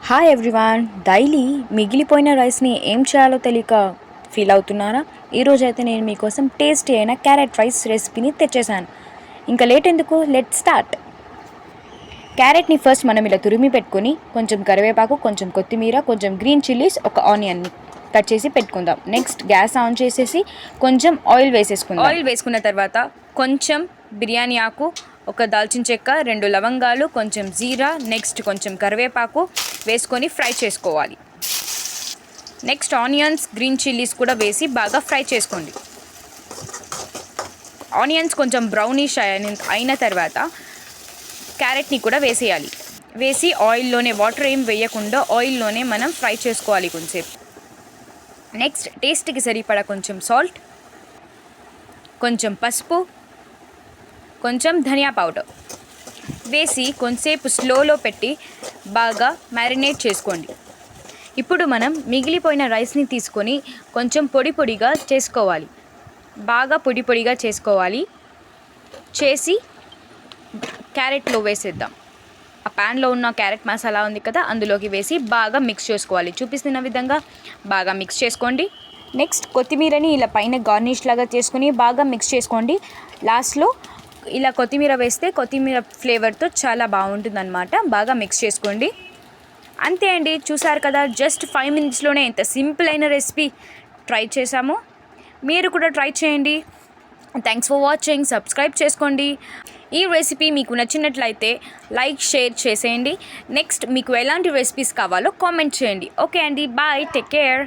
Hi everyone. Daily మిగిలిపోయిన రైస్ని ఏం చేయాలో తెలియక ఫీల్ అవుతున్నారా? ఈరోజైతే నేను మీకోసం టేస్టీ అయిన క్యారెట్ రైస్ రెసిపీని తెచ్చేసాను. ఇంకా లేట్ ఎందుకు, లెట్ స్టార్ట్. క్యారెట్ని ఫస్ట్ మనం ఇలా తురిమి పెట్టుకొని కొంచెం కరివేపాకు, కొంచెం కొత్తిమీర, కొంచెం గ్రీన్ చిల్లీస్, ఒక ఆనియన్ని కట్ చేసి పెట్టుకుందాం. నెక్స్ట్ గ్యాస్ ఆన్ చేసేసి కొంచెం ఆయిల్ వేసేసుకుందాం. ఆయిల్ వేసుకున్న తర్వాత కొంచెం బిర్యానీ ఆకు, ఒక దాల్చిన చెక్క, 2 లవంగాలు, కొంచెం జీరా, నెక్స్ట్ కొంచెం కరివేపాకు వేసుకొని ఫ్రై చేసుకోవాలి. నెక్స్ట్ ఆనియన్స్, గ్రీన్ చిల్లీస్ కూడా వేసి బాగా ఫ్రై చేసుకోండి. ఆనియన్స్ కొంచెం బ్రౌనిష్ అయిన తర్వాత క్యారెట్ని కూడా వేసేయాలి. వేసి ఆయిల్లోనే, వాటర్ ఏం వేయకుండా ఆయిల్లోనే మనం ఫ్రై చేసుకోవాలి కొంచెంసేపు. నెక్స్ట్ టేస్ట్కి సరిపడా కొంచెం సాల్ట్, కొంచెం పసుపు, కొంచెం ధనియా పౌడర్ వేసి కొంచెంసేపు స్లోలో పెట్టి బాగా మ్యారినేట్ చేసుకోండి. ఇప్పుడు మనం మిగిలిపోయిన రైస్ని తీసుకొని కొంచెం పొడి పొడిగా చేసుకోవాలి. బాగా పొడి పొడిగా చేసుకోవాలి. చేసి క్యారెట్లో వేసేద్దాం. ఆ ప్యాన్లో ఉన్న క్యారెట్ మసాలా ఉంది కదా, అందులోకి వేసి బాగా మిక్స్ చేసుకోవాలి. చూపిస్తున్న విధంగా బాగా మిక్స్ చేసుకోండి. నెక్స్ట్ కొత్తిమీరని ఇలా పైన గార్నిష్ లాగా చేసుకొని బాగా మిక్స్ చేసుకోండి. లాస్ట్లో ఇలా కొత్తిమీర వేస్తే కొత్తిమీర ఫ్లేవర్తో చాలా బాగుంటుంది అన్నమాట. బాగా మిక్స్ చేసుకోండి. అంతే అండి, చూసారు కదా, జస్ట్ 5 మినిట్స్లోనే ఎంత సింపుల్ అయిన రెసిపీ ట్రై చేసాము. మీరు కూడా ట్రై చేయండి. Thanks for watching. సబ్స్క్రైబ్ చేసుకోండి. ఈ రెసిపీ మీకు నచ్చినట్లయితే లైక్, షేర్ చేసేయండి. నెక్స్ట్ మీకు ఎలాంటి రెసిపీస్ కావాలో కామెంట్ చేయండి. ఓకే అండి, బాయ్, టేక్ కేర్.